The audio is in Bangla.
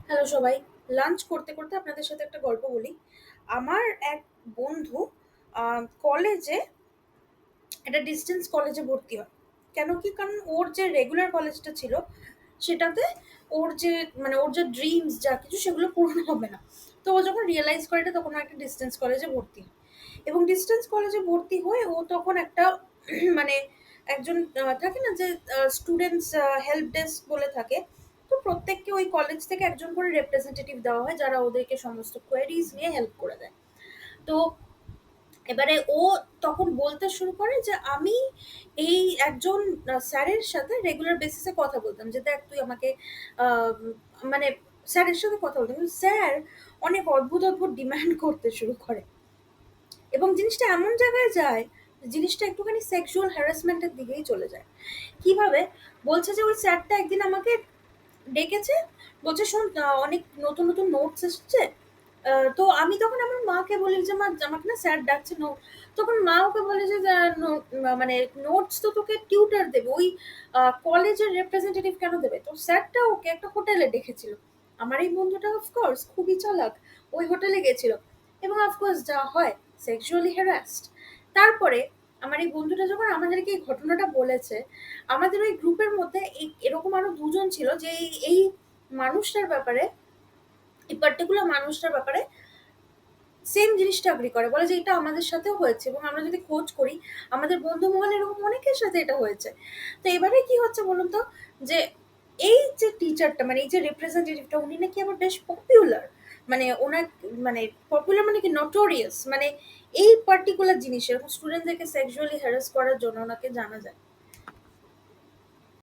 হ্যালো সবাই। লাঞ্চ করতে, করতে আপনাদের সাথে একটা গল্প বলি। আমার এক বন্ধু কলেজে একটা ডিসট্যান্স কলেজে ভর্তি হয়। কেন কি? কারণ ওর যে রেগুলার কলেজটা ছিল, সেটাতে ওর যে ওর যে ড্রিমস যা কিছু সেগুলো পূরণ হবে না। তো ও যখন রিয়ালাইজ করে এটা তখন ও একটা ডিসট্যান্স কলেজে ভর্তি হয়। এবং ডিসট্যান্স কলেজে ভর্তি হয়ে ও তখন একটা মানে একজন থাকে না যে স্টুডেন্টস হেল্প ডেস্ক বলে থাকে। তো প্রত্যেককে ওই কলেজ থেকে একজন করে রেপ্রেজেন্টেটিভ দেওয়া হয় যারা ওদেরকে সমস্ত কোয়েরিজ নিয়ে হেল্প করে দেয়। তো এবারে ও তখন বলতে শুরু করে যে আমি এই একজন স্যারের সাথে রেগুলার বেসিসে কথা বলতাম যে দেখ তুই আমাকে আহ, মানে স্যারের সাথে কথা বলতাম, কিন্তু স্যার অনেক অদ্ভুত অদ্ভুত ডিমান্ড করতে শুরু করে এবং জিনিসটা এমন জায়গায় যায় যে জিনিসটা একটুখানি সেক্সুয়াল হ্যারাসমেন্টের দিকেই চলে যায়। কিভাবে? বলছে যে ওই স্যারটা একদিন আমাকে ডেকেছে, বলছে শোন অনেক নতুন নতুন নোটস এসছে। তো আমি তখন আমার মাকে বলি যে মা আমাকে না স্যার ডাকছে নোট। তখন মা ওকে বলে যে মানে নোটস তো তোকে টিউটার দেবে, ওই কলেজের রিপ্রেজেন্টেটিভ কেন দেবে? তো স্যারটা ওকে একটা হোটেলে ডেকেছিল। আমার এই বন্ধুটা অফকোর্স খুবই চালাক, ওই হোটেলে গেছিল এবং অফকোর্স যা হয়, সেক্সুয়ালি হ্যারাসড। তারপরে আমার এই বন্ধুটা যখন আমাদেরকে এই ঘটনাটা বলেছে, আমাদের ওই গ্রুপের মধ্যে এরকম আরো দুজন ছিল যে এই মানুষটার ব্যাপারে, এই পার্টিকুলার মানুষটার ব্যাপারে সেম জিনিসটা এগ্রি করে, বলে যে এটা আমাদের সাথেও হয়েছে এবং আমরা যদি খোঁজ করি আমাদের বন্ধু মহলে এরকম অনেকের সাথে এটা হয়েছে। তো এবারে কি হচ্ছে বলুন তো, যে এই যে টিচারটা মানে এই যে রিপ্রেজেন্টেটিভটা উনি নাকি আবার বেশ পপুলার, মানে ওনার মানে পপুলার মানে কি নটোরিয়াস, মানে এই পার্টিকুলার জিনিস এরকম স্টুডেন্টদেরকে সেক্সুয়ালি হ্যারাস করার জন্য ওনাকে জানা যায়।